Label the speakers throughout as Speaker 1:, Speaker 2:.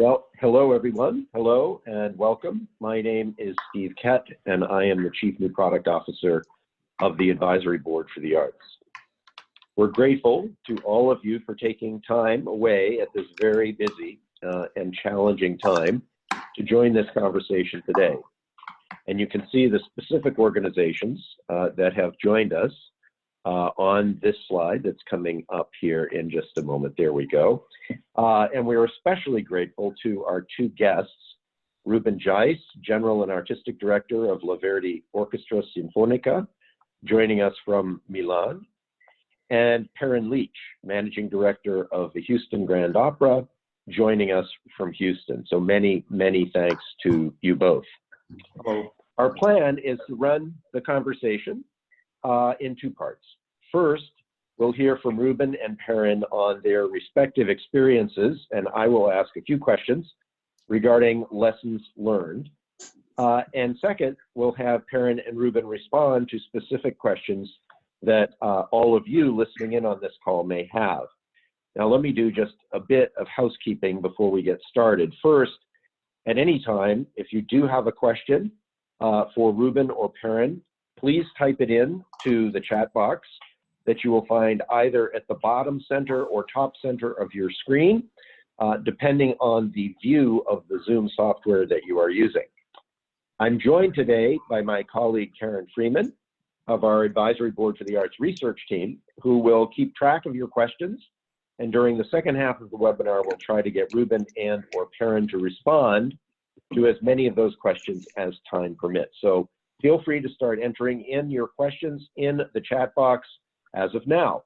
Speaker 1: Well, hello everyone. Hello and welcome. My name is Steve Kett and I am the Chief New Product Officer of the Advisory Board for the Arts. We're grateful to all of you for taking time away at this very busy and challenging time to join this conversation today. And you can see the specific organizations that have joined us on this slide that's coming up here in just a moment. There we go. And we're especially grateful to our two guests, Ruben Jais, General and Artistic Director of La Verdi Orchestra Sinfonica, joining us from Milan, and Perrin Leach, Managing Director of the Houston Grand Opera, joining us from Houston. So many, many thanks to you both.
Speaker 2: Hello.
Speaker 1: Our plan is to run the conversation in two parts. First, we'll hear from Ruben and Perrin on their respective experiences, and I will ask a few questions regarding lessons learned. And second, we'll have Perrin and Ruben respond to specific questions that all of you listening in on this call may have. Now, let me do just a bit of housekeeping before we get started. First, at any time, if you do have a question for Ruben or Perrin, please type it in to the chat box that you will find either at the bottom center or top center of your screen, depending on the view of the Zoom software that you are using. I'm joined today by my colleague Karen Freeman of our Advisory Board for the Arts Research Team, who will keep track of your questions. And during the second half of the webinar, we'll try to get Ruben and or Perrin to respond to as many of those questions as time permits. So feel free to start entering in your questions in the chat box as of now.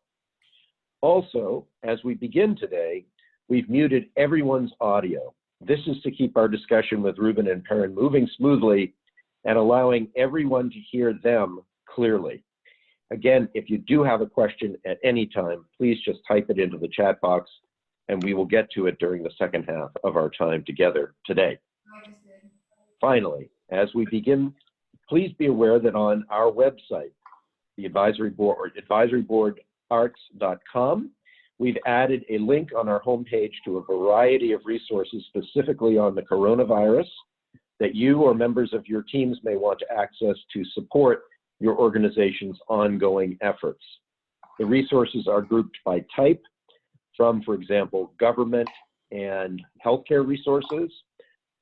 Speaker 1: Also, as we begin today, we've muted everyone's audio. This is to keep our discussion with Ruben and Perrin moving smoothly and allowing everyone to hear them clearly. Again, if you do have a question at any time, please just type it into the chat box and we will get to it during the second half of our time together today. Finally, as we begin, please be aware that on our website, the Advisory Board, or advisoryboardarts.com, we've added a link on our homepage to a variety of resources specifically on the coronavirus that you or members of your teams may want to access to support your organization's ongoing efforts. The resources are grouped by type from, for example, government and healthcare resources,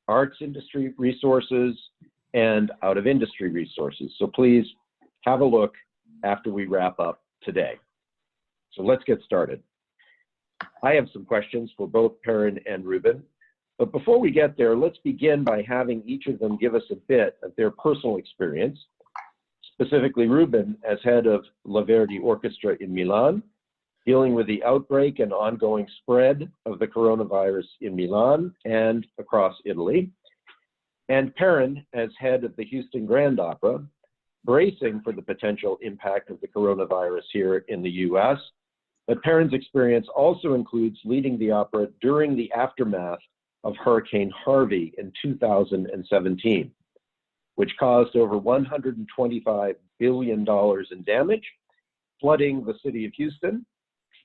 Speaker 1: arts industry resources, and out-of-industry resources. So please have a look after we wrap up today. So let's get started. I have some questions for both Perrin and Ruben, but before we get there, let's begin by having each of them give us a bit of their personal experience. Specifically, Ruben, as head of La Verdi Orchestra in Milan, dealing with the outbreak and ongoing spread of the coronavirus in Milan and across Italy. And Perrin, as head of the Houston Grand Opera, bracing for the potential impact of the coronavirus here in the US. But Perrin's experience also includes leading the opera during the aftermath of Hurricane Harvey in 2017. Which caused over $125 billion in damage, flooding the city of Houston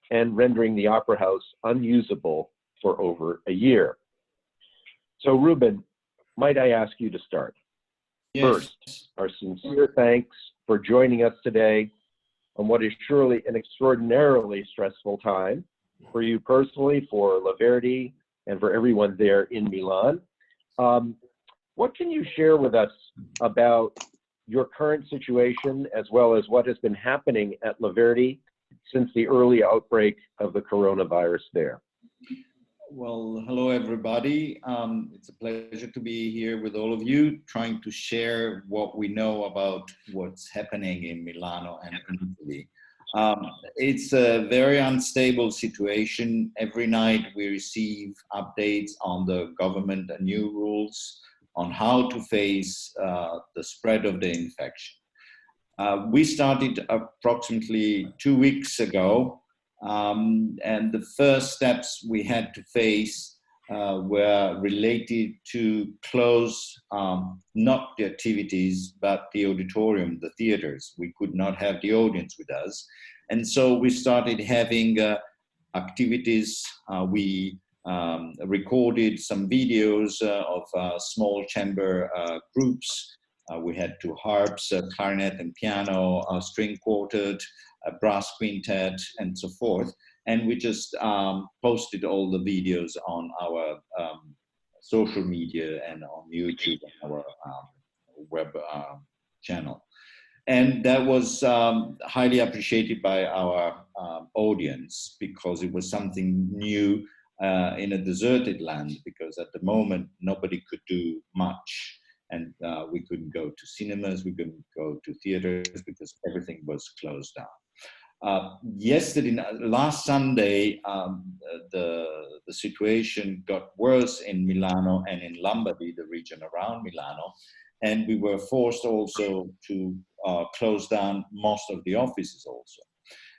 Speaker 1: and rendering the Opera House unusable for over a year. So Ruben, might I ask you to start?
Speaker 2: Yes.
Speaker 1: First, our sincere thanks for joining us today on what is surely an extraordinarily stressful time for you personally, for La Verdi, and for everyone there in Milan. What can you share with us about your current situation as well as what has been happening at La Verdi since the early outbreak of the coronavirus there?
Speaker 2: Well, hello everybody. It's a pleasure to be here with all of you, trying to share what we know about what's happening in Milano and in Italy. It's a very unstable situation. Every night we receive updates on the government and new rules on how to face the spread of the infection. We started approximately 2 weeks ago, and the first steps we had to face were related to close not the activities, but the auditorium, the theaters. We could not have the audience with us. And so we started having activities. We recorded some videos of small chamber groups. We had two harps, clarinet and piano, string quartet, a brass quintet, and so forth. And we just posted all the videos on our social media and on YouTube, on our web channel. And that was highly appreciated by our audience, because it was something new in a deserted land, because at the moment nobody could do much. And we couldn't go to cinemas, we couldn't go to theaters, because everything was closed down. Last Sunday, the situation got worse in Milano and in Lombardy, the region around Milano, and we were forced also to close down most of the offices also,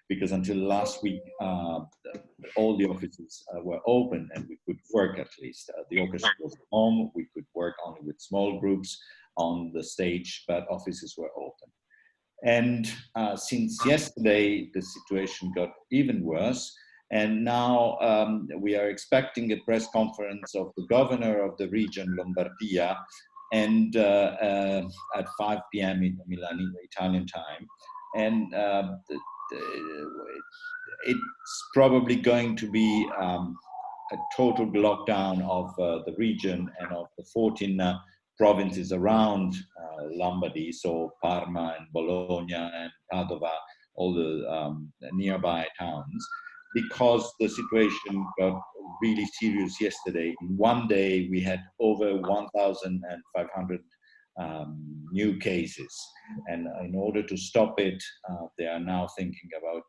Speaker 2: because until last week, all the offices were open and we could work at least. The orchestra was at home, we could work only with small groups on the stage, but offices were open. And since yesterday, the situation got even worse. And now we are expecting a press conference of the governor of the region, Lombardia, and at 5 p.m. in Milan, Italian time. And it's probably going to be a total lockdown of the region and of the 14 provinces around Lombardy, so Parma and Bologna and Padova, all the nearby towns, because the situation got really serious yesterday. In one day, we had over 1,500 new cases. And in order to stop it, they are now thinking about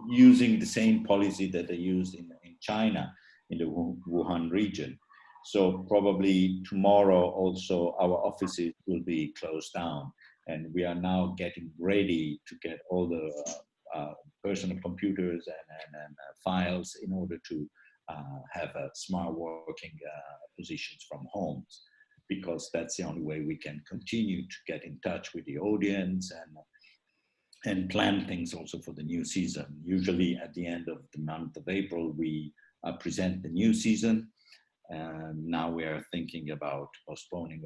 Speaker 2: using the same policy that they used in China, in the Wuhan region. So probably tomorrow also our offices will be closed down, and we are now getting ready to get all the personal computers and files in order to have a smart working positions from homes, because that's the only way we can continue to get in touch with the audience and plan things also for the new season. Usually at the end of the month of April, we present the new season. And now we are thinking about postponing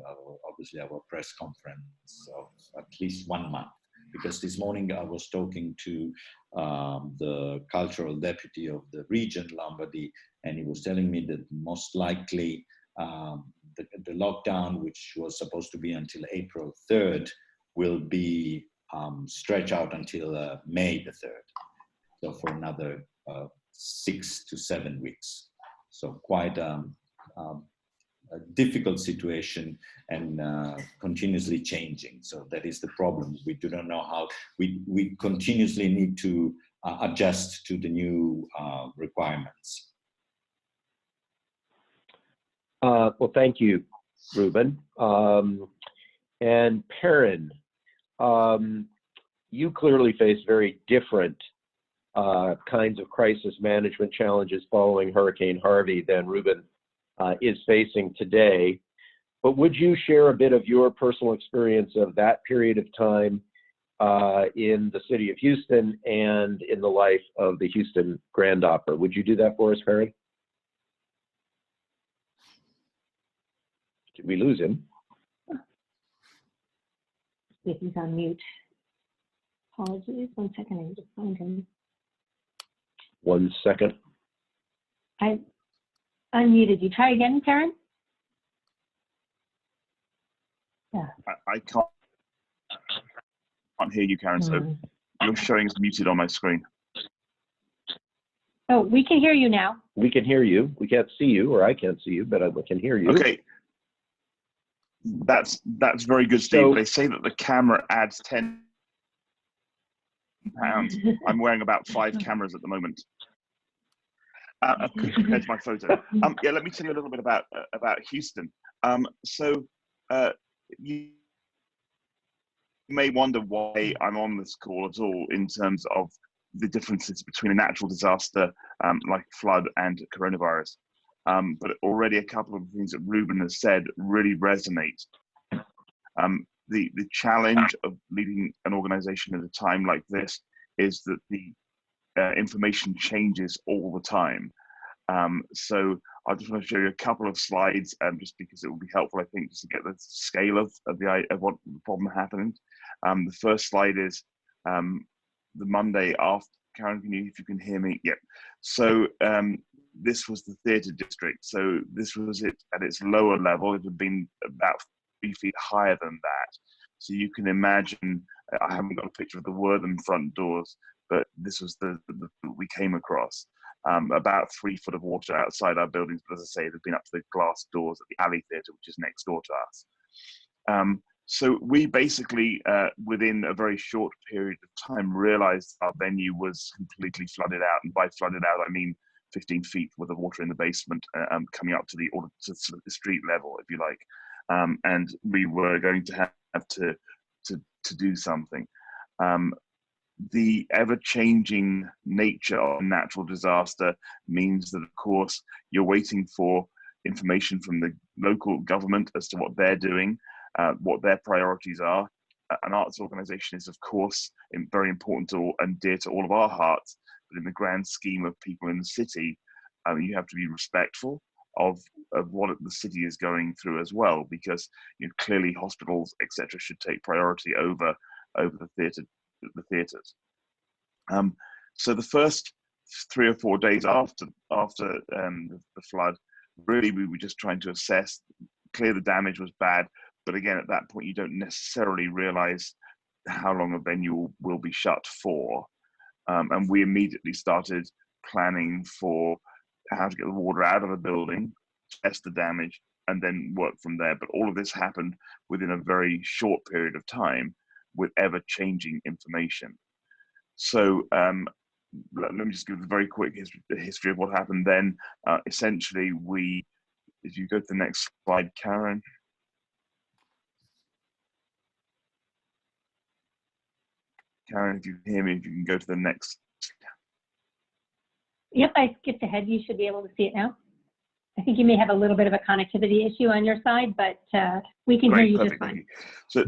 Speaker 2: obviously our press conference of at least 1 month, because this morning I was talking to the cultural deputy of the region, Lombardy, and he was telling me that most likely the lockdown, which was supposed to be until April 3rd, will be stretched out until May the 3rd. So for another 6 to 7 weeks. So quite a difficult situation and continuously changing. So that is the problem. We do not know how, we continuously need to adjust to the new requirements.
Speaker 1: Well, thank you, Ruben. And Perrin, you clearly face very different kinds of crisis management challenges following Hurricane Harvey than Ruben is facing today. But would you share a bit of your personal experience of that period of time in the city of Houston and in the life of the Houston Grand Opera? Would you do that for us, Perrin? Did we lose him?
Speaker 3: If he's on mute. Apologies. 1 second, I need to find him.
Speaker 1: 1 second.
Speaker 3: I unmuted you. Try again, Karen. Yeah.
Speaker 4: I can't hear you, Karen, so you're showing as muted on my screen.
Speaker 3: Oh, we can hear you now.
Speaker 1: We can hear you. We can't see you, or I can't see you, but we can hear you.
Speaker 4: Okay. That's very good, Steve. So, they say that the camera adds £10. I'm wearing about 5 cameras at the moment. Compared to my photo. Yeah, let me tell you a little bit about Houston. You may wonder why I'm on this call at all in terms of the differences between a natural disaster like flood and coronavirus. But already a couple of things that Ruben has said really resonate. The challenge of leading an organization at a time like this is that the information changes all the time. So I just want to show you a couple of slides, just because it will be helpful, I think, just to get the scale of what the problem happened. The first slide is the Monday after. Karen, if you can hear me? Yep. So this was the theatre district. So this was it at its lower level. It had been about 3 feet higher than that. So you can imagine, I haven't got a picture of the Wortham front doors, but this was the we came across. About 3 foot of water outside our buildings, but as I say, they've been up to the glass doors at the Alley Theatre, which is next door to us. So we basically, within a very short period of time, realized our venue was completely flooded out. And by flooded out, I mean 15 feet worth of water in the basement, coming up to the street level, if you like. And we were going to have to do something. The ever-changing nature of natural disaster means that, of course, you're waiting for information from the local government as to what they're doing, what their priorities are. An arts organization is, of course, very important and dear to all of our hearts, but in the grand scheme of people in the city, you have to be respectful of what the city is going through as well, because clearly hospitals, etc., should take priority over the theatres. So the first 3 or 4 days after the flood, really we were just trying to assess. Clear the damage was bad, but again, at that point, you don't necessarily realize how long a venue will be shut for. And we immediately started planning for how to get the water out of the building, test the damage, and then work from there. But all of this happened within a very short period of time with ever-changing information. So let me just give a very quick history of what happened then. Essentially, if you go to the next slide, Karen. Karen, if you can hear me, if you can go to the next.
Speaker 3: Yep, I skipped ahead. You should be able to see it now. I think you may have a little bit of a connectivity issue on your side, but we can hear you just fine.
Speaker 4: So,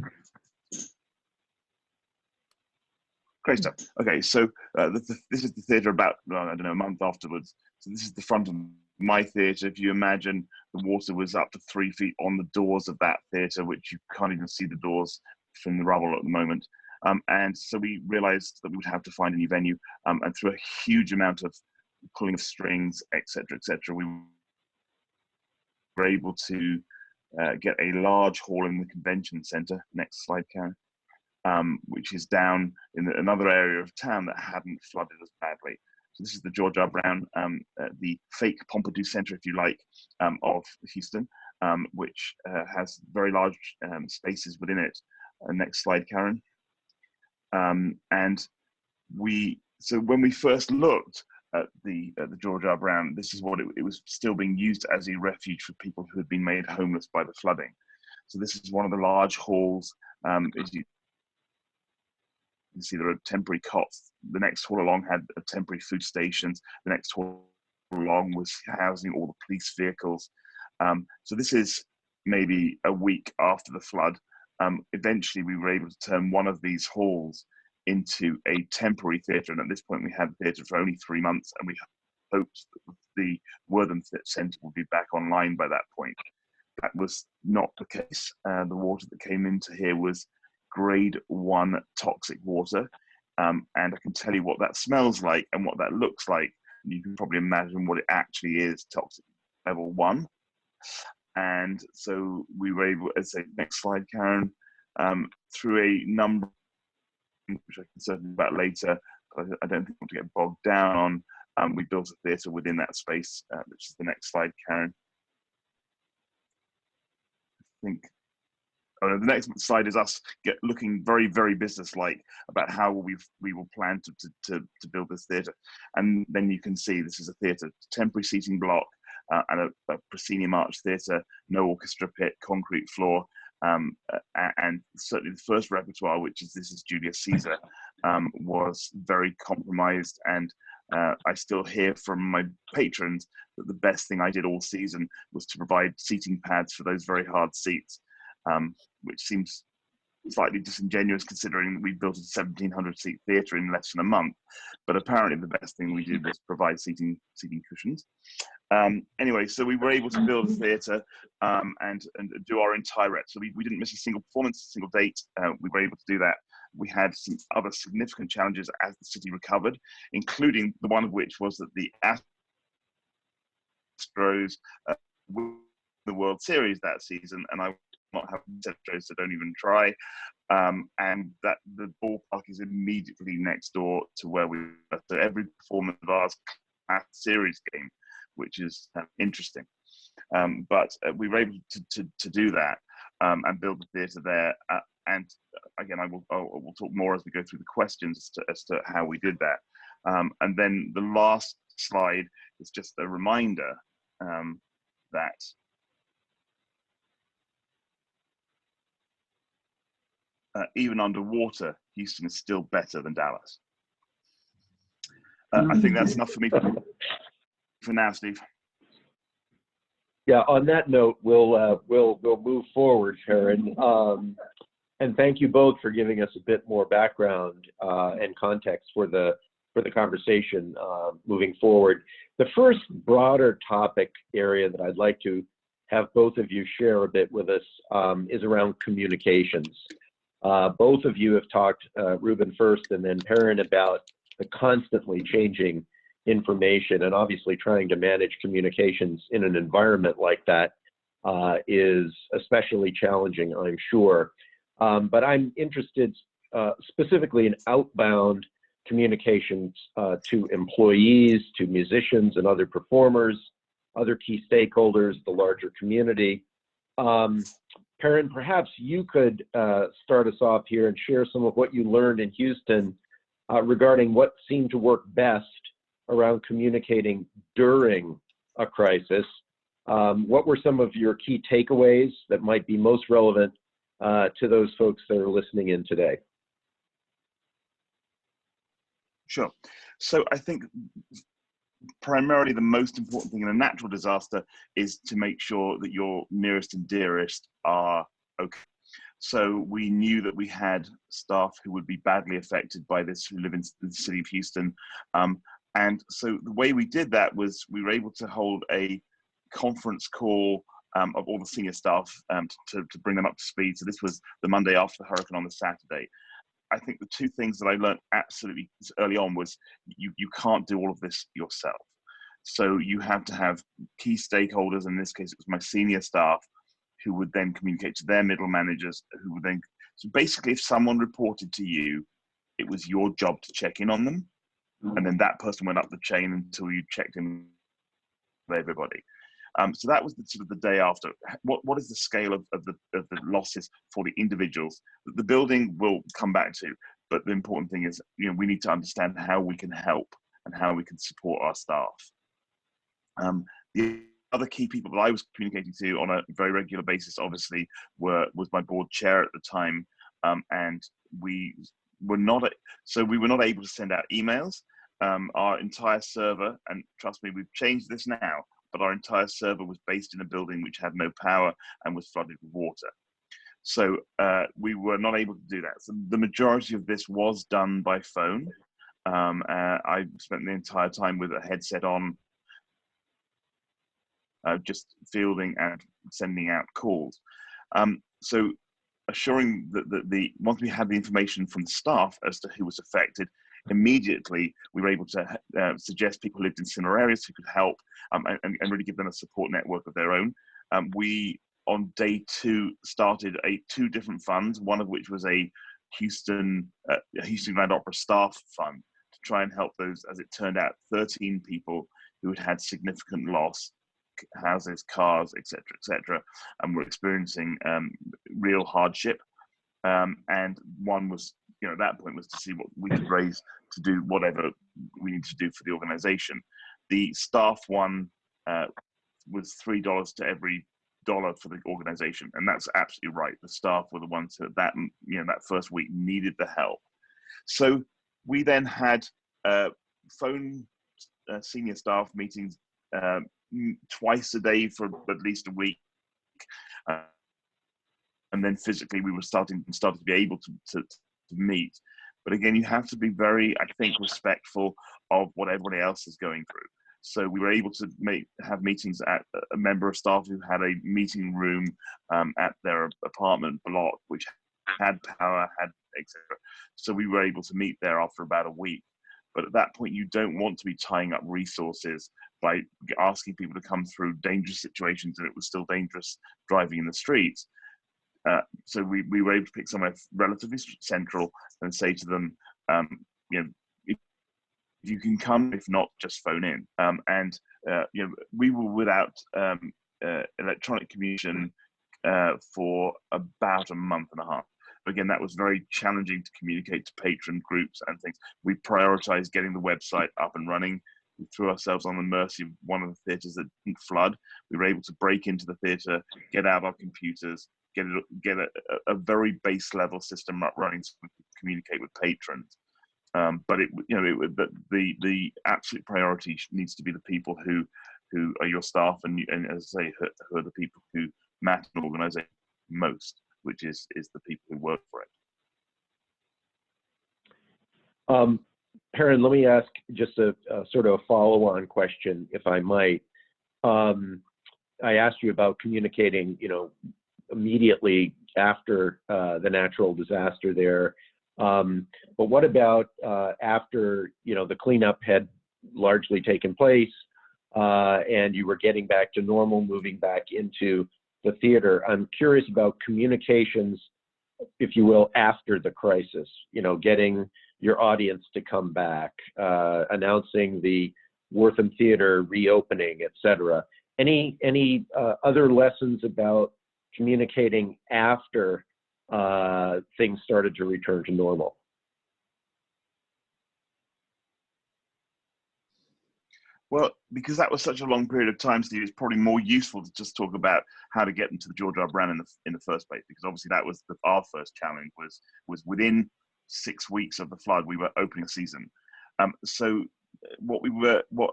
Speaker 4: great stuff. Okay, so this is the theatre about, I don't know, a month afterwards. So this is the front of my theatre. If you imagine, the water was up to 3 feet on the doors of that theatre, which you can't even see the doors from the rubble at the moment. And so we realized that we would have to find a new venue, and through a huge amount of pulling of strings, etc., we were able to get a large hall in the convention centre. Next slide, Karen. Which is down in another area of town that hadn't flooded as badly. So this is the George R. Brown, the fake Pompidou Center, if you like, of Houston, which has very large spaces within it. Next slide, Karen. So when we first looked at the George R. Brown, this is what it was still being used as a refuge for people who had been made homeless by the flooding. So this is one of the large halls. As you can see, there are temporary cots. The next hall along had temporary food stations. The next hall along was housing all the police vehicles. So this is maybe a week after the flood. Eventually, we were able to turn one of these halls into a temporary theatre. And at this point, we had the theatre for only 3 months, and we hoped that the Wortham Centre would be back online by that point. That was not the case. The water that came into here was grade 1 toxic water. And I can tell you what that smells like and what that looks like. You can probably imagine what it actually is, toxic level 1. And so we were able, as I say, next slide, Karen, through a number, which I can certainly about later, but I don't think I want to get bogged down on, we built a theatre within that space, which is the next slide, Karen. I think the next slide is us looking very, very business-like about how we will plan to build this theatre. And then you can see this is a theatre, temporary seating block, and a proscenium arch theatre, no orchestra pit, concrete floor, and certainly the first repertoire, which is This is Julius Caesar, was very compromised. And I still hear from my patrons that the best thing I did all season was to provide seating pads for those very hard seats, which seems slightly disingenuous considering we built a 1,700 seat theatre in less than a month. But apparently the best thing we did was provide seating cushions. Anyway, so we were able to build a theatre and do our entire rep. So we didn't miss a single performance, a single date. We were able to do that. We had some other significant challenges as the city recovered, including the one of which was that the Astros won the World Series that season, and I will not have Astros, so don't even try. And that the ballpark is immediately next door to where we were. So every performance of ours class series game, which is interesting. But we were able to do that and build the theatre there. And again, I will talk more as we go through the questions as to how we did that. And then the last slide is just a reminder that even underwater, Houston is still better than Dallas. I think that's enough for me for now, Steve.
Speaker 1: Yeah, on that note, we'll move forward, Sharon. And thank you both for giving us a bit more background and context for the conversation moving forward. The first broader topic area that I'd like to have both of you share a bit with us is around communications. Both of you have talked, Ruben first and then Perrin, about the constantly changing information, and obviously trying to manage communications in an environment like that is especially challenging, I'm sure. But I'm interested specifically in outbound communications to employees, to musicians and other performers, other key stakeholders, the larger community. Perrin, perhaps you could start us off here and share some of what you learned in Houston regarding what seemed to work best around communicating during a crisis. What were some of your key takeaways that might be most relevant to those folks that are listening in today?
Speaker 4: Sure. So I think primarily the most important thing in a natural disaster is to make sure that your nearest and dearest are okay. So we knew that we had staff who would be badly affected by this, who live in the city of Houston. And so the way we did that was we were able to hold a conference call of all the senior staff to bring them up to speed. So this was the Monday after the hurricane on the Saturday. I think the two things that I learned absolutely early on was you can't do all of this yourself. So you have to have key stakeholders, in this case it was my senior staff, who would then communicate to their middle managers, who would then, so basically if someone reported to you, it was your job to check in on them. And then that person went up the chain until you checked in with everybody. So that was sort of the day after. What is the scale of the losses for the individuals? The building will come back to, but the important thing is, we need to understand how we can help and how we can support our staff. The other key people that I was communicating to on a very regular basis, obviously, was my board chair at the time, and we were not able to send out emails. Our entire server, and trust me, we've changed this now, but our entire server was based in a building which had no power and was flooded with water. So we were not able to do that. So the majority of this was done by phone. I spent the entire time with a headset on, just fielding and sending out calls. So assuring that once we had the information from the staff as to who was affected, immediately we were able to suggest people who lived in similar areas who could help and really give them a support network of their own. We, on day 2, started two different funds, one of which was a Houston Grand Opera staff fund to try and help those, as it turned out, 13 people who had had significant loss, houses, cars, etc., and were experiencing real hardship. And one was, at that point, was to see what we could raise to do whatever we need to do for the organization. The staff one was $3 to every dollar for the organization, and that's absolutely right. The staff were the ones that first week needed the help. So we then had phone senior staff meetings twice a day for at least a week. and then physically we were started to be able to meet. But again, you have to be very, I think, respectful of what everybody else is going through. So we were able to have meetings at a member of staff who had a meeting room at their apartment block, which had power, had etc. So we were able to meet there after about a week. But at that point, you don't want to be tying up resources by asking people to come through dangerous situations, and it was still dangerous driving in the streets. So we were able to pick somewhere relatively central and say to them, you know, if you can come, if not, just phone in. You know, we were without electronic communication for about a month and a half. Again, that was very challenging to communicate to patron groups and things. We prioritized getting the website up and running. We threw ourselves on the mercy of one of the theaters that didn't flood. We were able to break into the theater, get out our computers, get a very base level system up running so we could communicate with patrons. But the absolute priority needs to be the people who are your staff, and as I say, who are the people who matter in an organization most, which is the people who work for it.
Speaker 1: Perrin, let me ask just a sort of a follow-on question, if I might. I asked you about communicating, you know, immediately after the natural disaster there. But what about after, you know, the cleanup had largely taken place and you were getting back to normal, moving back into the theater? I'm curious about communications, if you will, after the crisis, you know, getting your audience to come back, announcing the Wortham Theater reopening, et cetera. Any other lessons about communicating after things started to return to normal?
Speaker 4: Well, because that was such a long period of time, Steve, it's probably more useful to just talk about how to get into the George R. Brown in the first place, because obviously that was our first challenge was within 6 weeks of the flood, we were opening a season. So what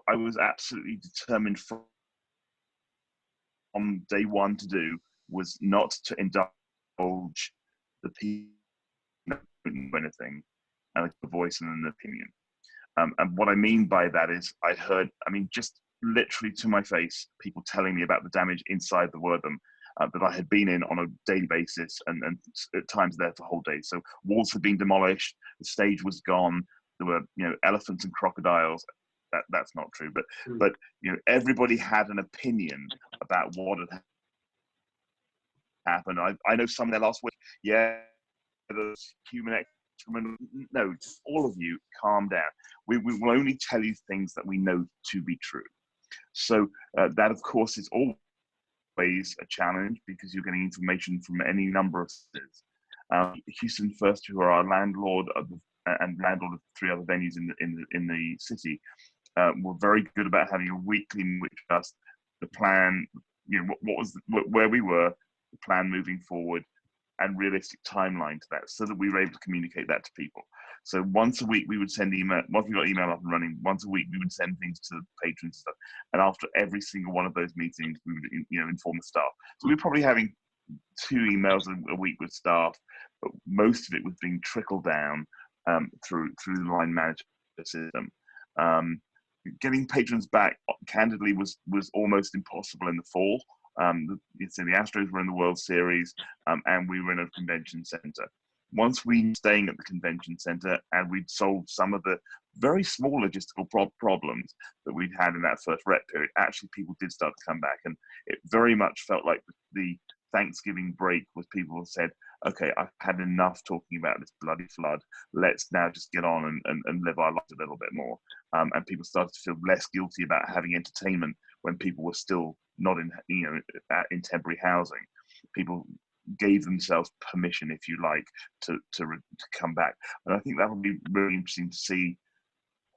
Speaker 4: I was absolutely determined from day one to do was not to indulge the people in anything, and a voice and an opinion. And what I mean by that is I heard, I mean, just literally to my face, people telling me about the damage inside the Wortham that I had been in on a daily basis, and at times there for whole days. So walls had been demolished, the stage was gone, there were, you know, elephants and crocodiles. That's not true, but you know, everybody had an opinion about what had happened. I know some there last week, yeah, there's human excrement. No, just all of you, calm down. We will only tell you things that we know to be true. So that, of course, is always a challenge because you're getting information from any number of sources. Houston First, who are our landlord and landlord of 3 other venues in the city, were very good about having a weekly in which us the plan, you know, where we were, the plan moving forward, and realistic timeline to that, so that we were able to communicate that to people. So once a week we would send email. Once we got email up and running, once a week we would send things to the patrons and stuff. And after every single one of those meetings, we would, you know, inform the staff. So we were probably having 2 emails a week with staff, but most of it was being trickled down through the line management system. Getting patrons back, candidly, was almost impossible in the fall. The Astros were in the World Series, and we were in a convention center. Once we were staying at the convention center and we'd solved some of the very small logistical problems that we'd had in that first rep period, actually people did start to come back. And it very much felt like the Thanksgiving break was people who said, okay, I've had enough talking about this bloody flood. Let's now just get on and live our lives a little bit more. And people started to feel less guilty about having entertainment when people were still not in, you know, in temporary housing. People gave themselves permission, if you like, to come back. And I think that would be really interesting to see,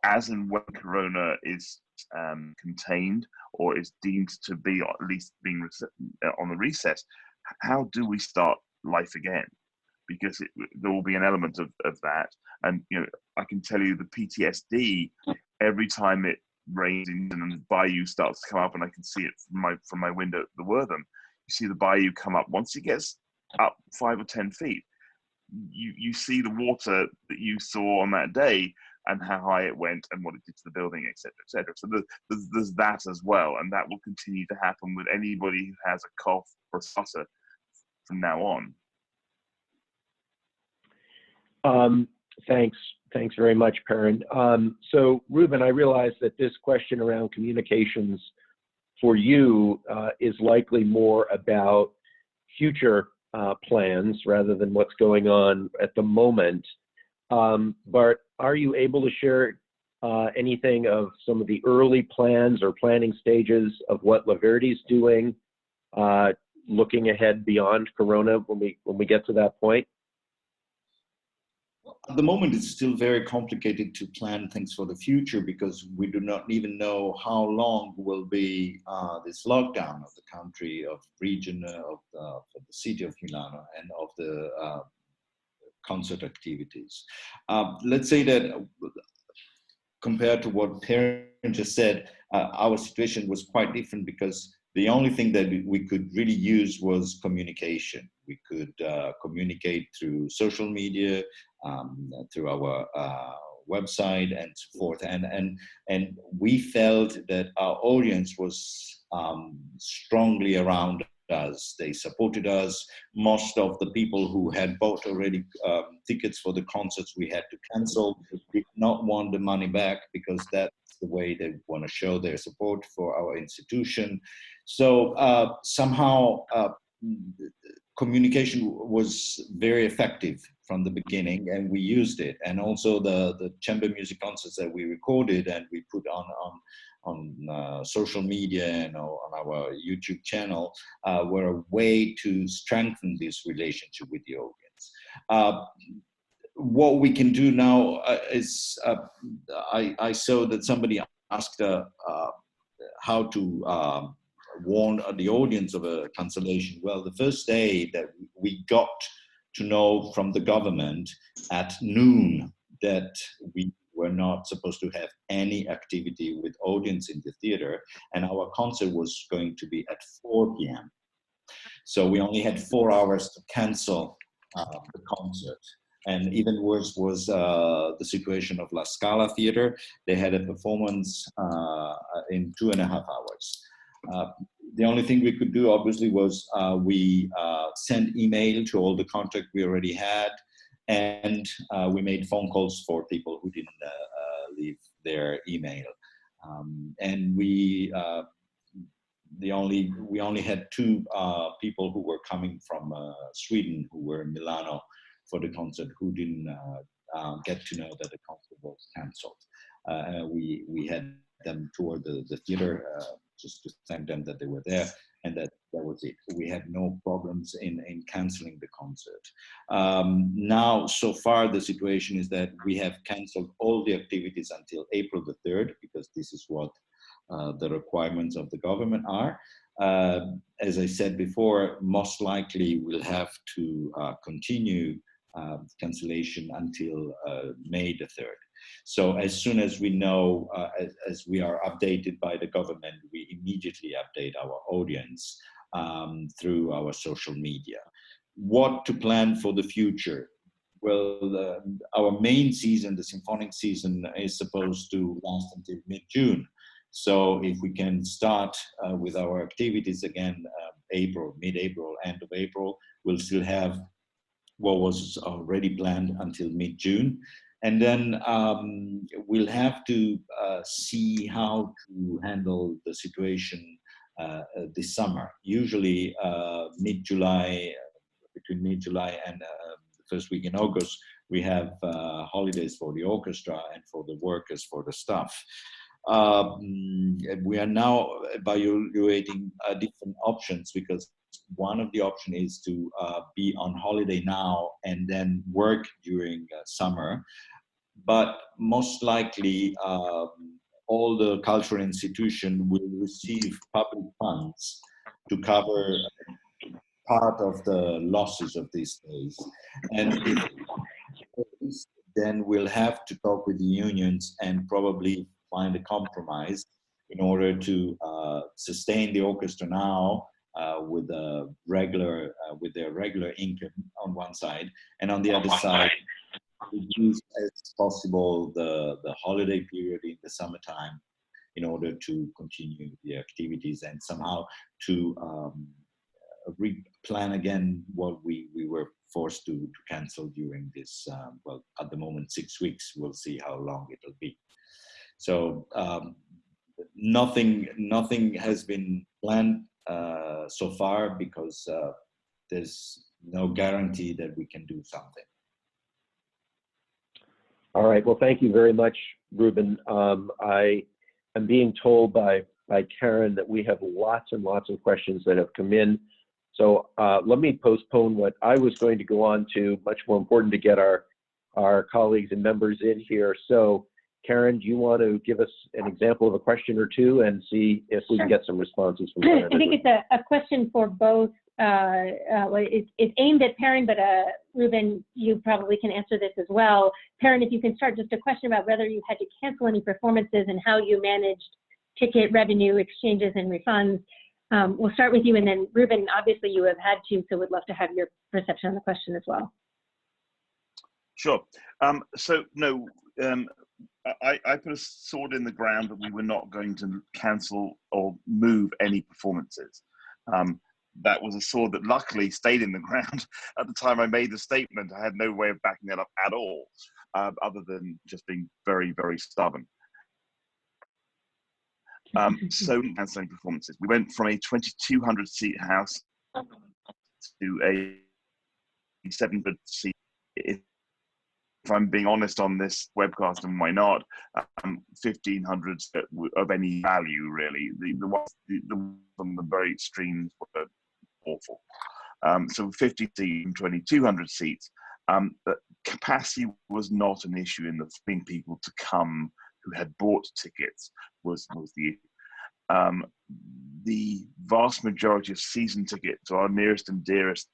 Speaker 4: as and when Corona is contained or is deemed to be at least being on the recess, how do we start life again? Because there will be an element of that. And you know, I can tell you the PTSD every time it rains and the bayou starts to come up, and I can see it from my window at the Wortham. You see the bayou come up. Once it gets up 5 or 10 feet. You see the water that you saw on that day and how high it went and what it did to the building, etc., etc. So there's that as well, and that will continue to happen with anybody who has a cough or a stutter from now on.
Speaker 1: Thanks very much, Perrin. So Ruben, I realize that this question around communications for you is likely more about future plans rather than what's going on at the moment. But are you able to share anything of some of the early plans or planning stages of what Laverty's doing, looking ahead beyond Corona when we get to that point?
Speaker 2: At the moment, it's still very complicated to plan things for the future because we do not even know how long will be this lockdown of the country, of region, of the city of Milano, and of the concert activities. Let's say that compared to what Perrin just said, our situation was quite different because the only thing that we could really use was communication. We could communicate through social media, through our website and so forth. And we felt that our audience was strongly around us. They supported us. Most of the people who had bought already tickets for the concerts we had to cancel did not want the money back because that's the way they want to show their support for our institution. So somehow communication was very effective from the beginning, and we used it. And also the chamber music concerts that we recorded and we put on social media and on our YouTube channel were a way to strengthen this relationship with the audience. What we can do now is, I saw that somebody asked how to warn the audience of a cancellation. Well, the first day that we got to know from the government at noon that we were not supposed to have any activity with audience in the theater, and our concert was going to be at 4 p.m. So we only had 4 hours to cancel the concert. And even worse was the situation of La Scala Theater. They had a performance in 2.5 hours. The only thing we could do, obviously, was we sent email to all the contact we already had, and we made phone calls for people who didn't leave their email. And we only had 2 people who were coming from Sweden who were in Milano for the concert who didn't get to know that the concert was cancelled. We had them tour the theater just to thank them that they were there, and that was it. We had no problems in cancelling the concert. Now, so far, the situation is that we have cancelled all the activities until April the 3rd, because this is what the requirements of the government are. As I said before, most likely we'll have to continue cancellation until May the 3rd. So as soon as we know, as we are updated by the government, we immediately update our audience through our social media. What to plan for the future? Well, our main season, the symphonic season, is supposed to last until mid-June. So if we can start with our activities again, April, mid-April, end of April, we'll still have what was already planned until mid-June. And then we'll have to see how to handle the situation this summer. Usually mid-July, between mid-July and the first week in August, we have holidays for the orchestra and for the workers, for the staff. We are now evaluating different options, because one of the options is to be on holiday now and then work during summer. But most likely, all the cultural institutions will receive public funds to cover part of the losses of these days. And if then we'll have to talk with the unions and probably find a compromise in order to sustain the orchestra now with their regular income on one side, and on the other side, reduce as possible the holiday period in the summertime in order to continue the activities and somehow to replan again what we were forced to cancel during this, well, at the moment, 6 weeks. We'll see how long it'll be. So nothing has been planned so far because there's no guarantee that we can do something.
Speaker 1: All right. Well, thank you very much, Ruben. I am being told by Karen that we have lots and lots of questions that have come in. So let me postpone what I was going to go on to. Much more important to get our colleagues and members in here. So Karen, do you want to give us an example of a question or two and see if we can get some responses from Karen?
Speaker 3: I think it's a question for both. Well, it's aimed at Perrin, but Ruben, you probably can answer this as well. Perrin, if you can start, just a question about whether you had to cancel any performances and how you managed ticket revenue, exchanges, and refunds. We'll start with you, and then Ruben, obviously you have had to, so we'd love to have your perception on the question as well.
Speaker 4: Sure. So no, I put a sword in the ground that we were not going to cancel or move any performances. That was a sword that luckily stayed in the ground at the time I made the statement. I had no way of backing that up at all, other than just being very, very stubborn. So cancelling performances. We went from a 2,200 seat house to a 700 seat. If I'm being honest on this webcast, and why not, 1,500 of any value really. The ones on the very extremes were awful. So 50 seats and 2,200 seats. But capacity was not an issue in the getting people to come who had bought tickets was the issue. The vast majority of season tickets, or our nearest and dearest,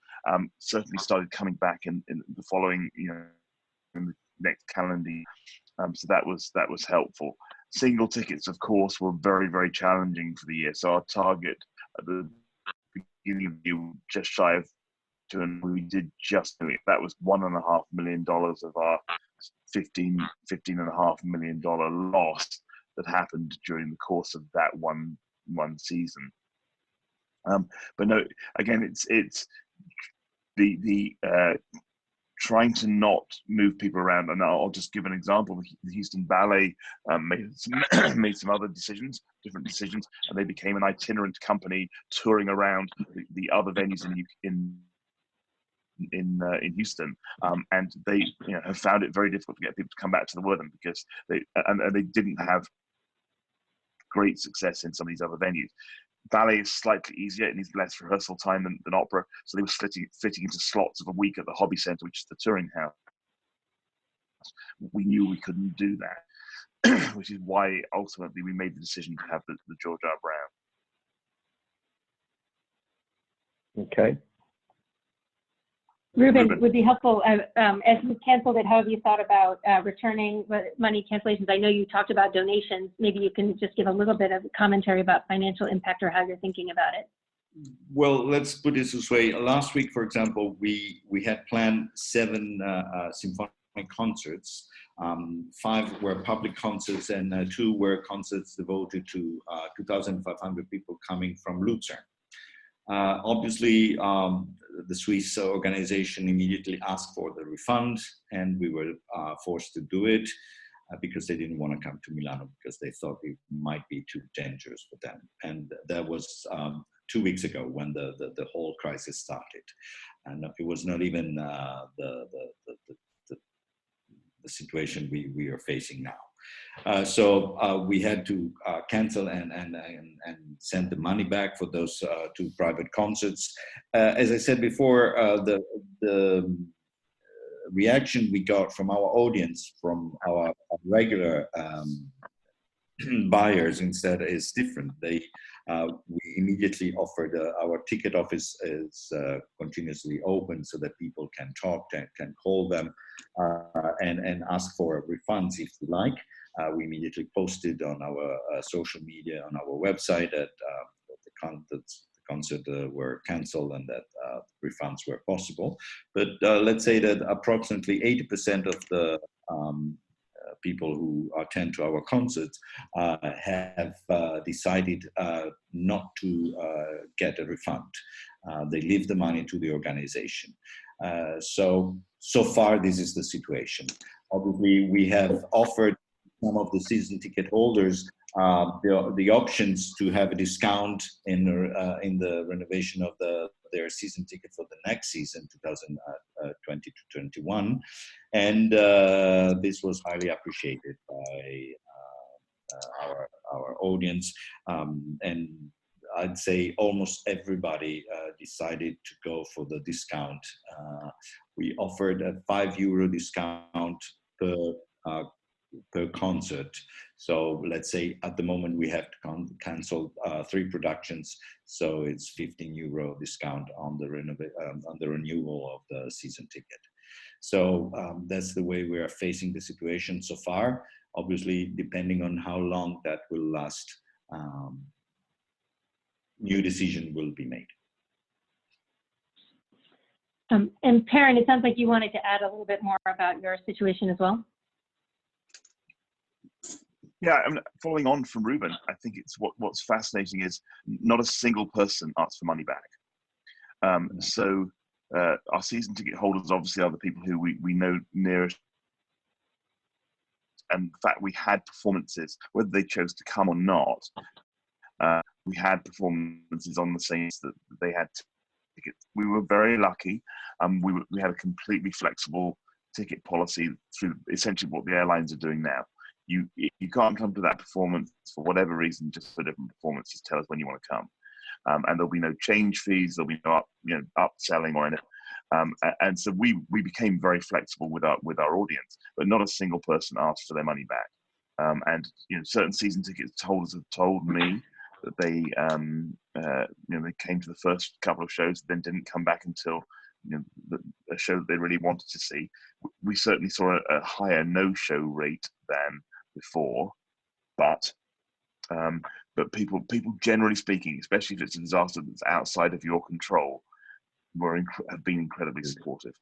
Speaker 4: certainly started coming back in the following, in the next calendar year. So that was helpful. Single tickets, of course, were very, very challenging for the year. So our target at the beginning of the year, just shy of 2, and we did just do it. That was $1.5 million of our $15.5 million loss that happened during the course of that one season. But no, again, it's the trying to not move people around. And I'll just give an example. The Houston Ballet made some other decisions, different decisions, and they became an itinerant company touring around the other venues in Houston, and they have found it very difficult to get people to come back to the Wortham because they didn't have great success in some of these other venues. Ballet is slightly easier; it needs less rehearsal time than opera, so they were fitting into slots of a week at the Hobby Centre, which is the touring house. We knew we couldn't do that, which is why ultimately we made the decision to have the George R. Brown.
Speaker 1: Okay.
Speaker 3: Ruben, would be helpful, as you canceled it, how have you thought about returning money cancellations? I know you talked about donations. Maybe you can just give a little bit of commentary about financial impact or how you're thinking about it.
Speaker 2: Well, let's put it this way. Last week, for example, we had planned 7 symphonic concerts. 5 were public concerts and 2 were concerts devoted to 2,500 people coming from Lucerne. Obviously, the Swiss organization immediately asked for the refund, and we were forced to do it because they didn't want to come to Milano because they thought it might be too dangerous for them. And that was 2 weeks ago when the whole crisis started. And it was not even the situation we are facing now. So we had to cancel and send the money back for those 2 private concerts. As I said before, the reaction we got from our audience, from our regular buyers instead, is different. We immediately offered, our ticket office is continuously open so that people can talk, can call them and ask for refunds if they like. We immediately posted on our social media, on our website, that the concert were canceled and that refunds were possible. But let's say that approximately 80% of the people who attend to our concerts have decided not to get a refund. They leave the money to the organization. So far, this is the situation. Obviously, we have offered some of the season ticket holders the options to have a discount in the renovation of their season ticket for the next season, 2020 to 21, and this was highly appreciated by our audience, and I'd say almost everybody decided to go for the discount. We offered a €5 discount per concert. So let's say at the moment we have to cancel 3 productions, so it's €15 discount on the renewal of the season ticket. So that's the way we are facing the situation so far. Obviously, depending on how long that will last, new decision will be made.
Speaker 3: And Perrin, it sounds like you wanted to add a little bit more about your situation as well.
Speaker 4: Yeah, I mean, following on from Ruben, I think it's what's fascinating is not a single person asked for money back. So our season ticket holders obviously are the people who we know nearest. And the fact we had performances, whether they chose to come or not, we had performances on the same that they had tickets. We were very lucky. We had a completely flexible ticket policy through essentially what the airlines are doing now. You can't come to that performance for whatever reason, just for different performances. Tell us when you want to come, and there'll be no change fees. There'll be no upselling or anything. And so we became very flexible with our audience, but not a single person asked for their money back. And certain season ticket holders have told me that they they came to the first couple of shows, then didn't come back until a show that they really wanted to see. We certainly saw a higher no-show rate than before, but people generally speaking, especially if it's a disaster that's outside of your control, have been incredibly supportive.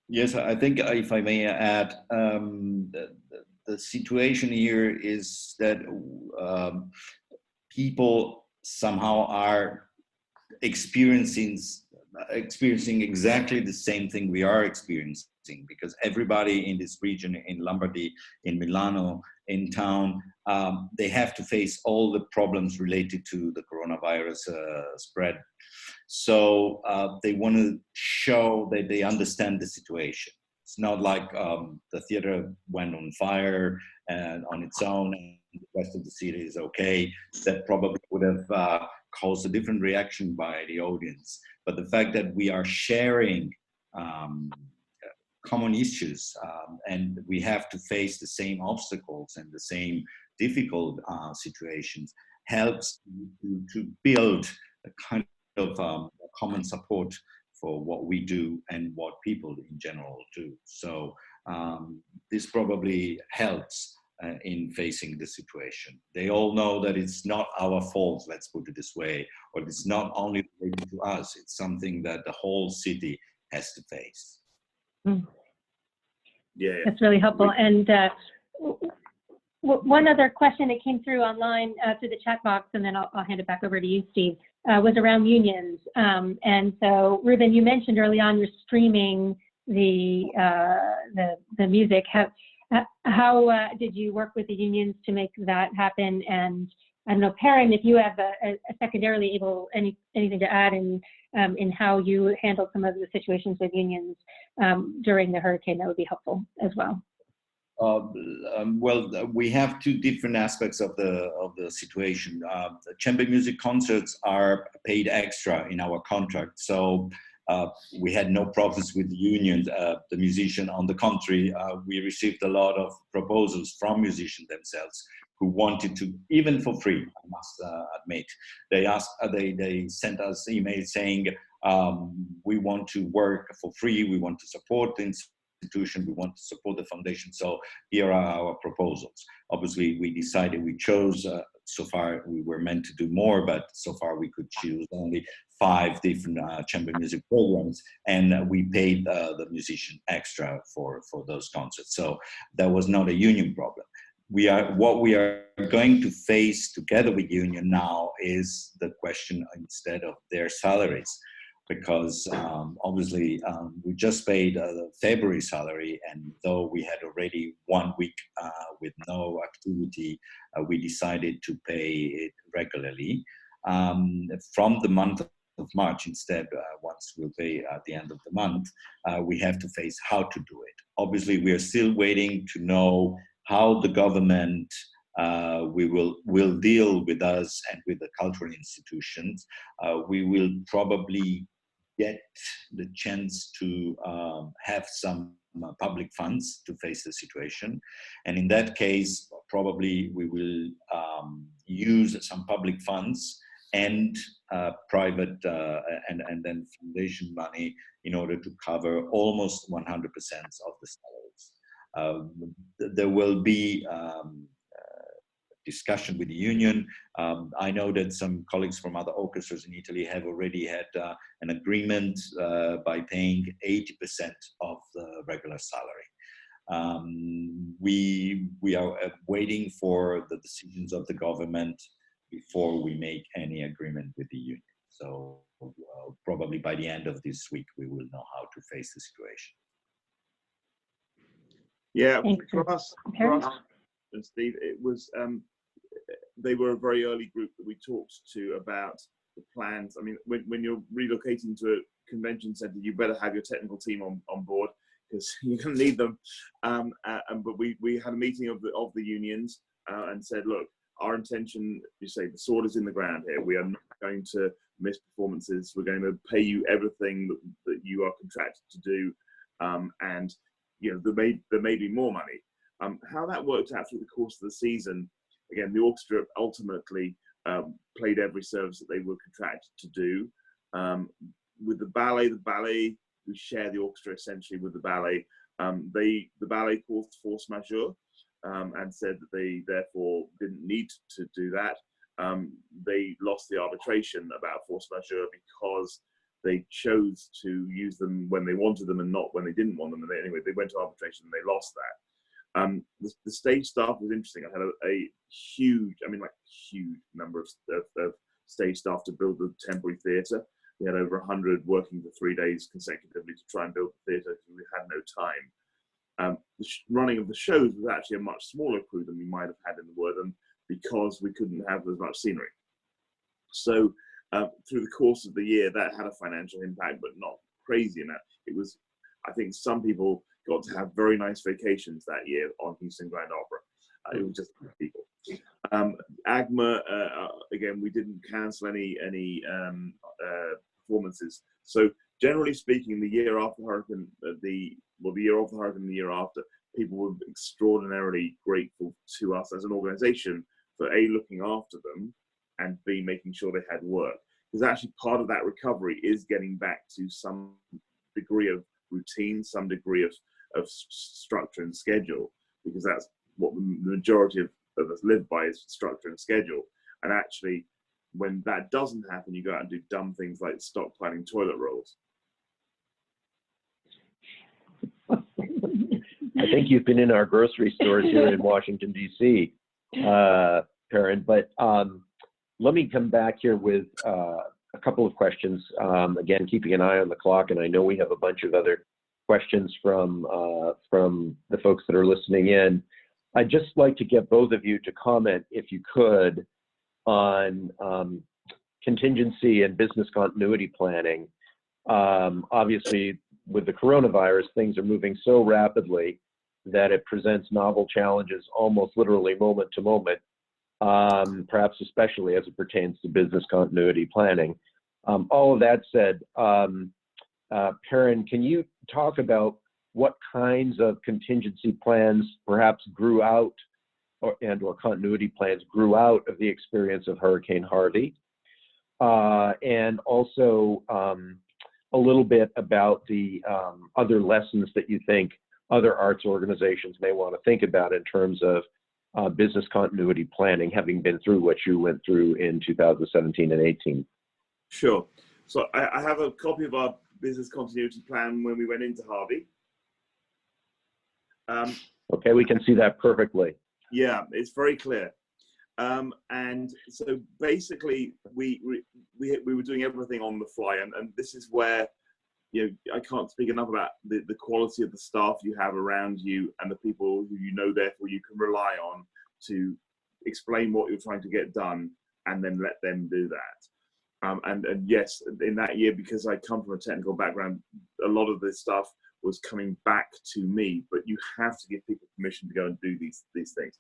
Speaker 2: Yes, I think if I may add, the situation here is that people somehow are experiencing exactly the same thing we are experiencing, because everybody in this region, in Lombardy, in Milano, in town, they have to face all the problems related to the coronavirus spread. So they want to show that they understand the situation. It's not like the theater went on fire and on its own and the rest of the city is okay. That probably would have caused a different reaction by the audience. But the fact that we are sharing common issues and we have to face the same obstacles and the same difficult situations helps to build a kind of common support for what we do and what people in general do. So this probably helps in facing the situation. They all know that it's not our fault, let's put it this way, or it's not only related to us, it's something that the whole city has to face.
Speaker 3: Mm.
Speaker 4: Yeah,
Speaker 3: that's really helpful. And one other question that came through online through the chat box, and then I'll hand it back over to you, Steve, was around unions. And so, Ruben, you mentioned early on you're streaming the music. How did you work with the unions to make that happen? And I don't know, Perrin, if you have a secondarily anything to add in how you handled some of the situations with unions during the hurricane, that would be helpful as well.
Speaker 2: Well, we have two different aspects of the situation. The chamber music concerts are paid extra in our contract, so we had no problems with the union. The musician, on the contrary, we received a lot of proposals from musicians themselves who wanted to, even for free, I must admit. They sent us emails saying, we want to work for free, we want to support the institution, we want to support the foundation. So here are our proposals. Obviously, we chose, so far we were meant to do more, but so far we could choose only 5 different chamber music programs, and we paid the musician extra for those concerts. So that was not a union problem. What we are going to face together with union now is the question instead of their salaries, because obviously we just paid the February salary, and though we had already 1 week with no activity, we decided to pay it regularly. From the month of March instead, once we'll pay at the end of the month, we have to face how to do it. Obviously, we are still waiting to know how the government will deal with us and with the cultural institutions. We will probably get the chance to have some public funds to face the situation. And in that case, probably we will use some public funds and private and then foundation money in order to cover almost 100% of the salaries. There will be discussion with the union. I know that some colleagues from other orchestras in Italy have already had an agreement by paying 80% of the regular salary. We are waiting for the decisions of the government before we make any agreement with the union. So probably by the end of this week, we will know how to face the situation.
Speaker 4: Yeah, for us, Steve, it was, they were a very early group that we talked to about the plans. I mean, when you're relocating to a convention center, you better have your technical team on board, because you're going to need them. But we had a meeting of the unions and said, look, our intention, you say, the sword is in the ground here. We are not going to miss performances. We're going to pay you everything that you are contracted to do. And, you know, there may be more money. How that worked out through the course of the season, again, the orchestra ultimately played every service that they were contracted to do. With the ballet, we share the orchestra essentially with the ballet. The ballet called force majeure and said that they therefore didn't need to do that. They lost the arbitration about force majeure because they chose to use them when they wanted them and not when they didn't want them. And anyway, they went to arbitration and they lost that. The stage staff was interesting. I had a huge number of stage staff to build the temporary theatre. We had over 100 working for 3 days consecutively to try and build the theatre because we had no time. The running of the shows was actually a much smaller crew than we might have had in the Wortham because we couldn't have as much scenery. So through the course of the year, that had a financial impact, but not crazy enough. It was, I think some people got to have very nice vacations that year on Houston Grand Opera. It was just people. AGMA, again, we didn't cancel any performances. So generally speaking, the year after Hurricane, the year of the Hurricane and the year after, people were extraordinarily grateful to us as an organization for A, looking after them, and B, making sure they had work. Because actually part of that recovery is getting back to some degree of routine, some degree of structure and schedule, because that's what the majority of us live by, is structure and schedule. And actually, when that doesn't happen, you go out and do dumb things like stockpiling toilet rolls.
Speaker 1: I think you've been in our grocery stores here in Washington, D.C., Perrin, but let me come back here with a couple of questions. Again, keeping an eye on the clock, and I know we have a bunch of other questions from the folks that are listening in. I'd just like to get both of you to comment, if you could, on contingency and business continuity planning. Obviously, with the coronavirus, things are moving so rapidly that it presents novel challenges almost literally moment to moment, perhaps especially as it pertains to business continuity planning. All of that said, Perrin, can you talk about what kinds of contingency plans perhaps grew out or continuity plans grew out of the experience of Hurricane Harvey? And also a little bit about the other lessons that you think other arts organizations may want to think about in terms of business continuity planning, having been through what you went through in 2017 and 18.
Speaker 4: Sure. So I have a copy of our business continuity plan when we went into Harvey.
Speaker 1: Okay, we can see that perfectly.
Speaker 4: Yeah, it's very clear. And so basically, we were doing everything on the fly, and this is where, you know, I can't speak enough about the quality of the staff you have around you and the people who you know, therefore you can rely on to explain what you're trying to get done, and then let them do that. And yes, in that year, because I come from a technical background, a lot of this stuff was coming back to me, but you have to give people permission to go and do these things.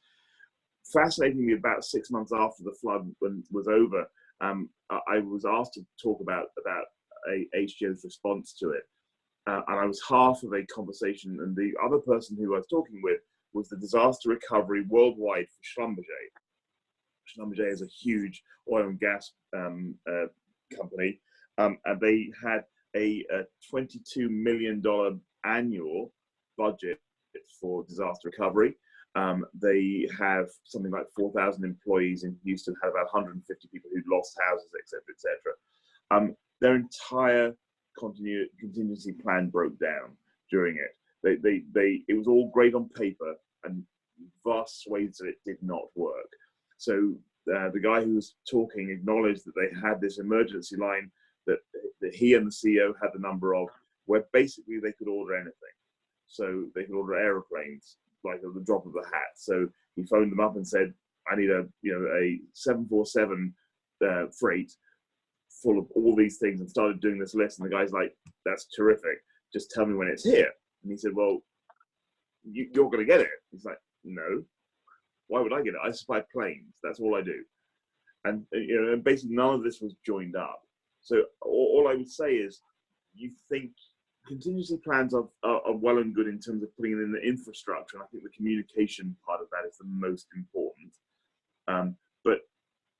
Speaker 4: Fascinatingly, about 6 months after the flood was over, I was asked to talk about HGO's response to it. And I was half of a conversation, and the other person who I was talking with was the disaster recovery worldwide for Schlumberger. Schlumberger is a huge oil and gas company, and they had a $22 million annual budget for disaster recovery. They have something like 4,000 employees in Houston, had about 150 people who'd lost houses, et cetera. Their entire contingency plan broke down during it. It was all great on paper, and vast swathes of it did not work. So the guy who was talking acknowledged that they had this emergency line that he and the CEO had the number of, where basically they could order anything. So they could order airplanes, like at the drop of a hat. So he phoned them up and said, I need a 747 freight full of all these things, and started doing this list. And the guy's like, that's terrific. Just tell me when it's here. And he said, well, you're going to get it. He's like, no. Why would I get it? I supply planes. That's all I do. And and basically none of this was joined up. So all I would say is, you think contingency plans are well and good in terms of putting in the infrastructure, and I think the communication part of that is the most important. But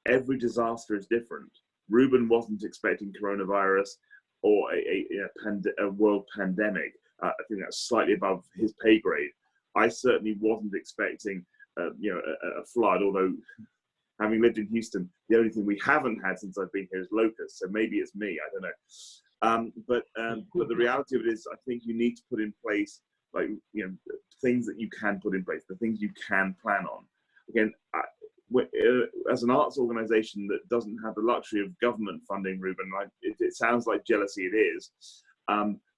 Speaker 4: every disaster is different. Ruben wasn't expecting coronavirus or a world pandemic. I think that's slightly above his pay grade. I certainly wasn't expecting a flood, although having lived in Houston, the only thing we haven't had since I've been here is locusts. So maybe it's me, I don't know. But the reality of it is, I think you need to put in place, like, things that you can put in place, the things you can plan on. Again, as an arts organization that doesn't have the luxury of government funding, Ruben, it sounds like jealousy it is.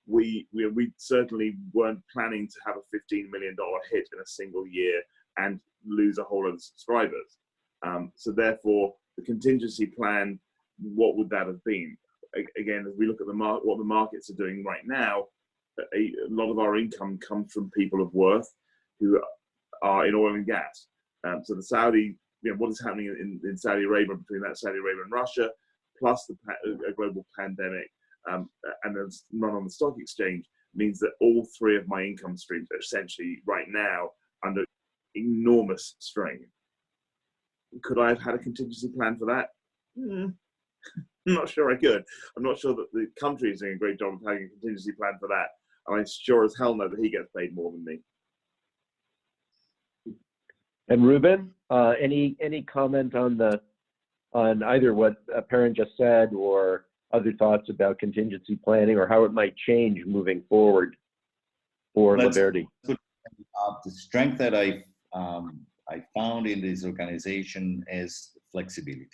Speaker 4: We certainly weren't planning to have a $15 million hit in a single year and lose a whole lot of subscribers. So therefore, the contingency plan, what would that have been? Again, as we look at what the markets are doing right now, a lot of our income comes from people of worth who are in oil and gas. So the Saudi, what is happening in Saudi Arabia, between that Saudi Arabia and Russia, plus a global pandemic, and then run on the stock exchange, means that all three of my income streams are essentially right now under enormous strain. Could I have had a contingency plan for that? I'm not sure I could. I'm not sure that the country is doing a great job of having a contingency plan for that. And I sure as hell know that he gets paid more than me.
Speaker 1: And Ruben, any comment on either what Perrin just said, or other thoughts about contingency planning, or how it might change moving forward for Liberty?
Speaker 2: The strength that I found in this organization is flexibility.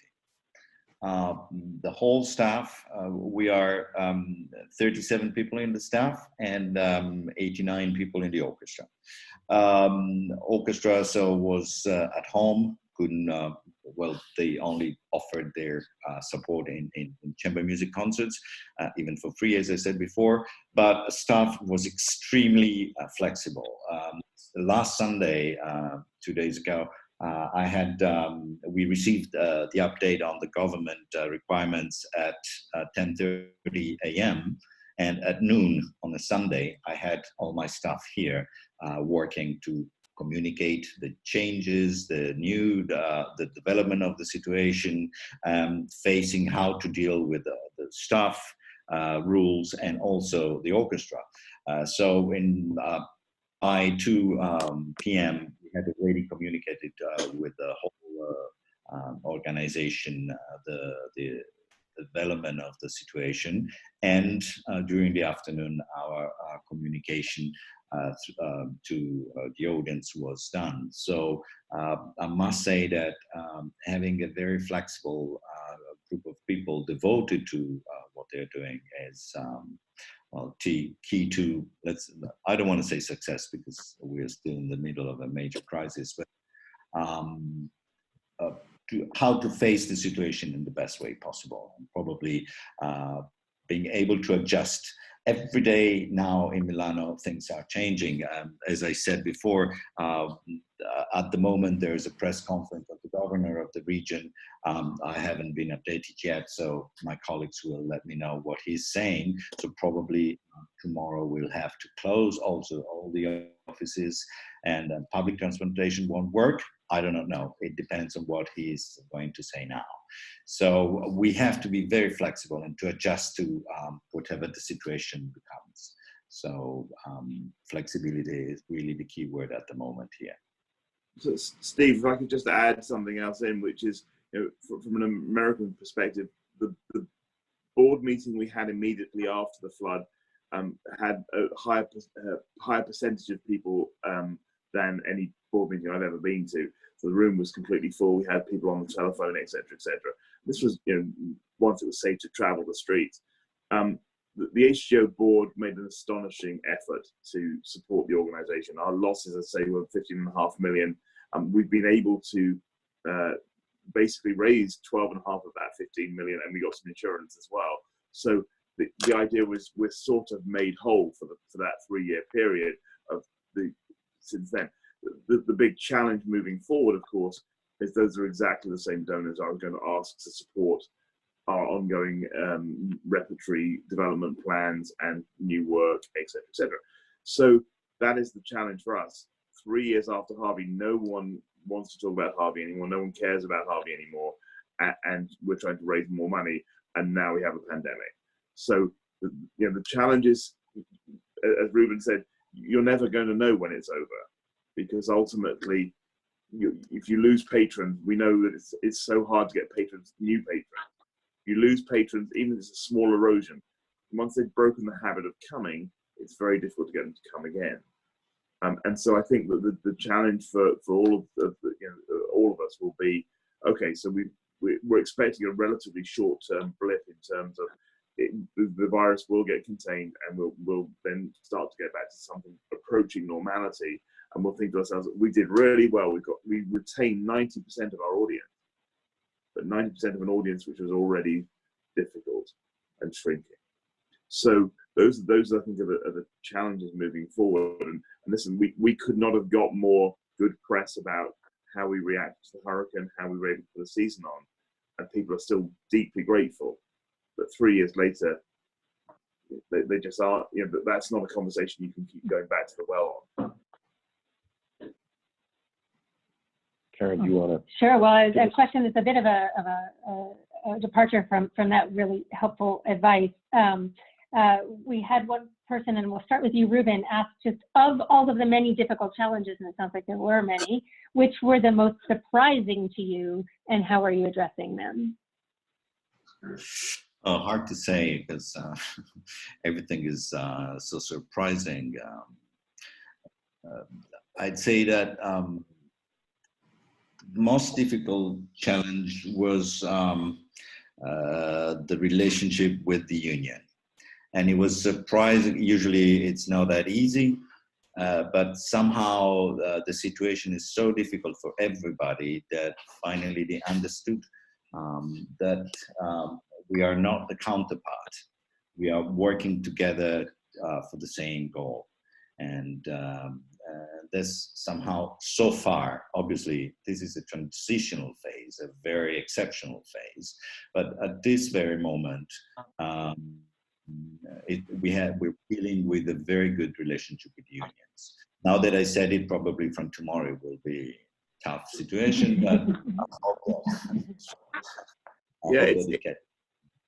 Speaker 2: The whole staff, we are 37 people in the staff and 89 people in the orchestra. Orchestra was at home, couldn't, they only offered their support in chamber music concerts, even for free, as I said before, but staff was extremely flexible. Last Sunday, 2 days ago, we received the update on the government requirements at 10:30 a.m. and at noon on a Sunday, I had all my staff here working to communicate the changes, the development of the situation, facing how to deal with the staff rules and also the orchestra. So in by 2 p.m., we had already communicated with the whole organization the development of the situation, and during the afternoon, our communication to the audience was done. So I must say that having a very flexible group of people devoted to what they're doing is well, key to, I don't want to say success because we're still in the middle of a major crisis, but how to face the situation in the best way possible, and probably being able to adjust. Every day now in Milano, things are changing. As I said before, at the moment there is a press conference of the governor of the region. I haven't been updated yet, so my colleagues will let me know what he's saying. So probably tomorrow we'll have to close also all the offices, and public transportation won't work. I do not know. It depends on what he's going to say now. So we have to be very flexible and to adjust to whatever the situation becomes. So flexibility is really the key word at the moment here.
Speaker 4: So, Steve, if I could just add something else in, which is, from an American perspective, the board meeting we had immediately after the flood had a higher percentage of people than any board meeting I've ever been to. So the room was completely full. We had people on the telephone, etc., etc. This was, once it was safe to travel the streets. The HGO board made an astonishing effort to support the organisation. Our losses, I say, were 15.5 million. We've been able to basically raise 12.5 of that 15 million, and we got some insurance as well. So the idea was we're sort of made whole for that 3-year period since then. The big challenge moving forward, of course, is those are exactly the same donors I was going to ask to support our ongoing repertory development plans and new work, etc., etc. So that is the challenge for us. 3 years after Harvey, no one wants to talk about Harvey anymore. No one cares about Harvey anymore, and we're trying to raise more money. And now we have a pandemic. So the challenge is, as Ruben said, you're never going to know when it's over, because ultimately, if you lose patrons, we know that it's so hard to get new patrons. You lose patrons, even if it's a small erosion. Once they've broken the habit of coming, it's very difficult to get them to come again. And so I think that the challenge for all of us will be, okay, so we're expecting a relatively short-term blip in terms of the virus will get contained, and we'll then start to get back to something approaching normality. And we'll think to ourselves, we did really well. We retained 90% of our audience, but 90% of an audience which was already difficult and shrinking. So those I think are the challenges moving forward. And listen, we could not have got more good press about how we reacted to the hurricane, how we were able to put a season on, and people are still deeply grateful. But 3 years later, they just aren't. But that's not a conversation you can keep going back to the well on.
Speaker 1: Karen, do you want to?
Speaker 3: Sure. Well, a question that's a bit of a departure from that really helpful advice. We had one person, and we'll start with you, Ruben, ask just of all of the many difficult challenges, and it sounds like there were many, which were the most surprising to you, and how are you addressing them?
Speaker 2: Oh, hard to say, because everything is so surprising. I'd say that most difficult challenge was the relationship with the union. And it was surprising. Usually it's not that easy, but somehow the situation is so difficult for everybody that finally they understood that we are not the counterpart. We are working together for the same goal. And this somehow, so far, obviously, this is a transitional phase, a very exceptional phase. But at this very moment, we're dealing with a very good relationship with unions. Now that I said it, probably from tomorrow it will be a tough situation, but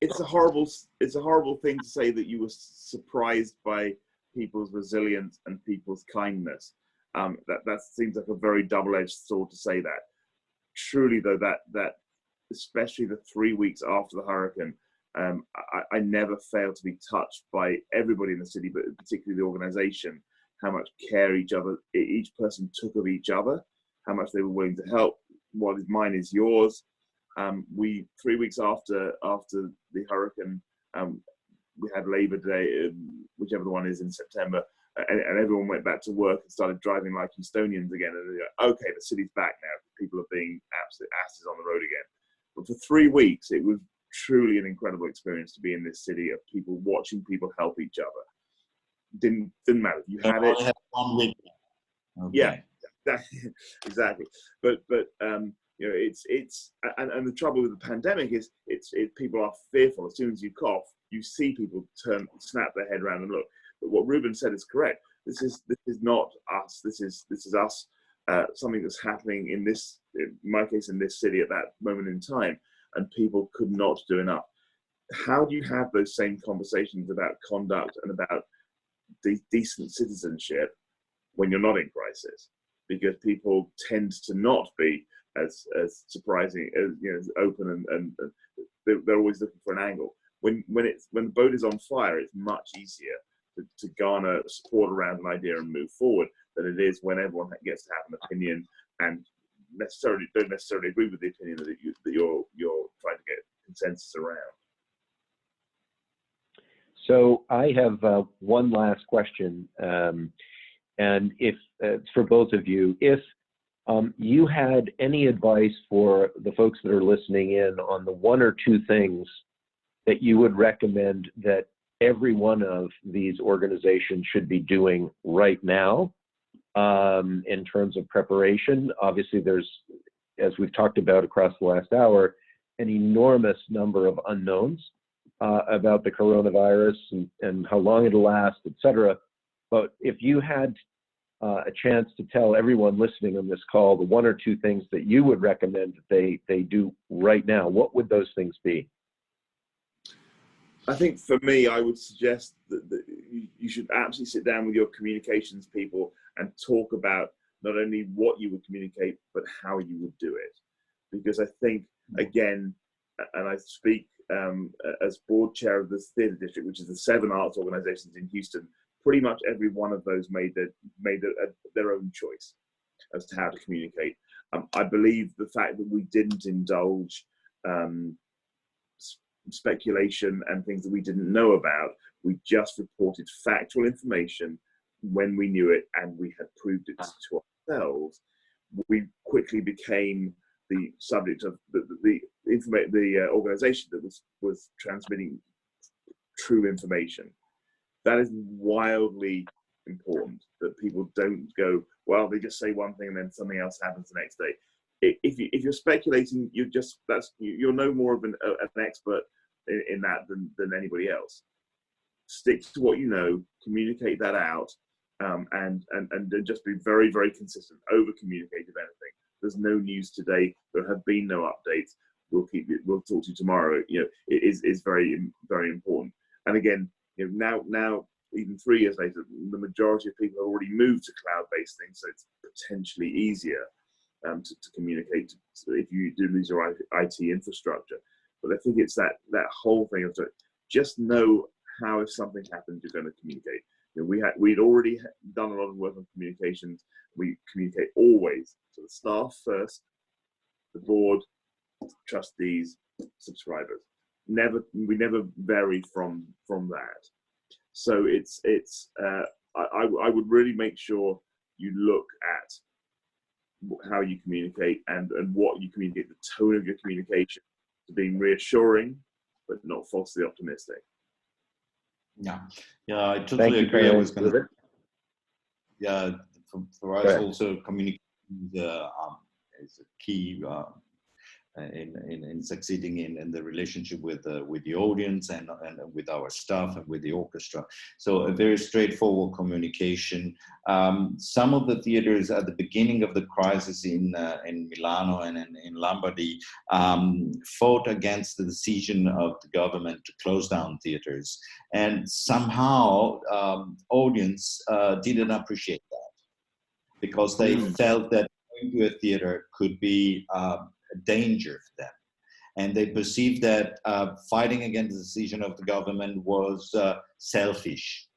Speaker 4: it's a horrible thing to say that you were surprised by people's resilience and people's kindness. That seems like a very double-edged sword to say that. Truly, though, that especially the 3 weeks after the hurricane, I never failed to be touched by everybody in the city, but particularly the organization, how much care each person took of each other, how much they were willing to help. What is mine is yours. 3 weeks after the hurricane, we had Labor Day, whichever the one is in September, and everyone went back to work and started driving like Houstonians again. And they're like, okay, the city's back now. People are being absolute asses on the road again. But for 3 weeks, it was truly an incredible experience to be in this city of people watching people help each other. Didn't matter. You had it.
Speaker 2: I had 1 week. Okay.
Speaker 4: Yeah, exactly. But you know, it's and the trouble with the pandemic is people are fearful. As soon as you cough, you see people snap their head around and look. But what Ruben said is correct. This is not us. This is us. Something that's happening in my case, in this city at that moment in time, and people could not do enough. How do you have those same conversations about conduct and about decent citizenship when you're not in crisis? Because people tend to not be as surprising, as open, and they're always looking for an angle. When the boat is on fire, it's much easier to garner support around an idea and move forward than it is when everyone gets to have an opinion and don't necessarily agree with the opinion that you're trying to get consensus around.
Speaker 1: So I have one last question, and if for both of you, if you had any advice for the folks that are listening in on the 1 or 2 things that you would recommend that every one of these organizations should be doing right now in terms of preparation. Obviously, there's, as we've talked about across the last hour, an enormous number of unknowns about the coronavirus and how long it'll last, et cetera. But if you had a chance to tell everyone listening on this call the 1 or 2 things that you would recommend that they do right now, what would those things be?
Speaker 4: I think for me, I would suggest that you should absolutely sit down with your communications people and talk about not only what you would communicate, but how you would do it. Because I think, again, and I speak as board chair of this theatre district, which is the 7 arts organizations in Houston, pretty much every one of those made their own choice as to how to communicate. I believe the fact that we didn't indulge speculation and things that we didn't know about, we just reported factual information when we knew it and we had proved it to ourselves. We quickly became the subject of the organization that was transmitting true information. That is wildly important, that people don't go, well, they just say one thing and then something else happens the next day. If you're speculating, you're no more of an expert in that than anybody else. Stick to what you know, communicate that out, and just be very, very consistent. Over communicate if anything. There's no news today. There have been no updates. We'll talk to you tomorrow. It is very, very important. And again, now even 3 years later, the majority of people have already moved to cloud-based things, so it's potentially easier to communicate if you do lose your IT infrastructure. But I think it's that whole thing of just know how, if something happens, you're going to communicate. We'd already done a lot of work on communications. We communicate always to the staff first, the board, trustees, subscribers. We never vary from that. So I would really make sure you look at how you communicate and what you communicate, the tone of your communication, to being reassuring but not falsely optimistic.
Speaker 2: Yeah, I totally agree. I was going to. Yeah, for us also, communication is a key in succeeding in the relationship with the audience and with our staff and with the orchestra. So a very straightforward communication. Some of the theaters at the beginning of the crisis in Milano and in Lombardy fought against the decision of the government to close down theaters, and somehow audience didn't appreciate that, because they felt that going to a theater could be a danger for them. And they perceived that fighting against the decision of the government was selfish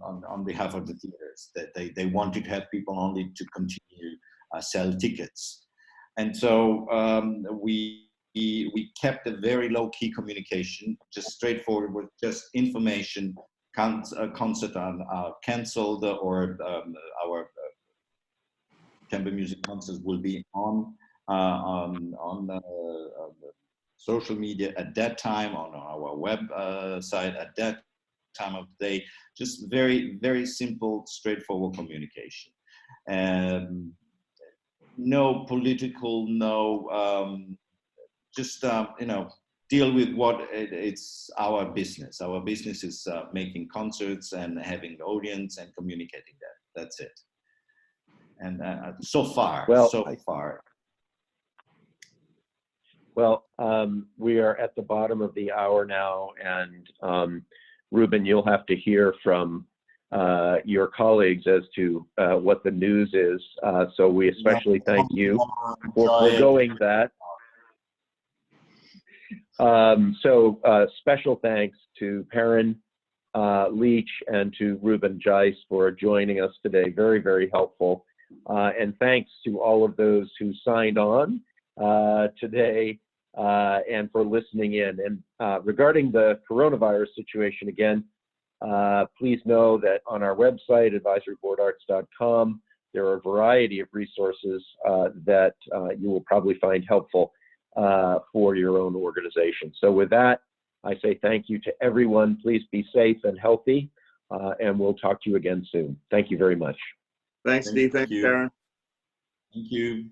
Speaker 2: on behalf of the theaters, that they wanted to have people only to continue sell tickets. And so we kept a very low-key communication, just straightforward, with just information. Concert canceled, or our chamber music concerts will be on social media at that time, on our website at that time of the day. Just very, very simple, straightforward communication. No political, no, just, deal with what it's our business. Our business is making concerts and having the audience and communicating that. That's it. And so far.
Speaker 1: Well, we are at the bottom of the hour now, and Ruben, you'll have to hear from your colleagues as to what the news is. So we especially thank you for foregoing that. So special thanks to Perrin Leach and to Ruben Geis for joining us today. Very, very helpful. And thanks to all of those who signed on today and for listening in. And regarding the coronavirus situation, again, please know that on our website, advisoryboardarts.com, there are a variety of resources that you will probably find helpful for your own organization. So with that, I say thank you to everyone. Please be safe and healthy, and we'll talk to you again soon. Thank you very much.
Speaker 4: Thanks, Steve. Thank you, Karen.
Speaker 2: Thank you.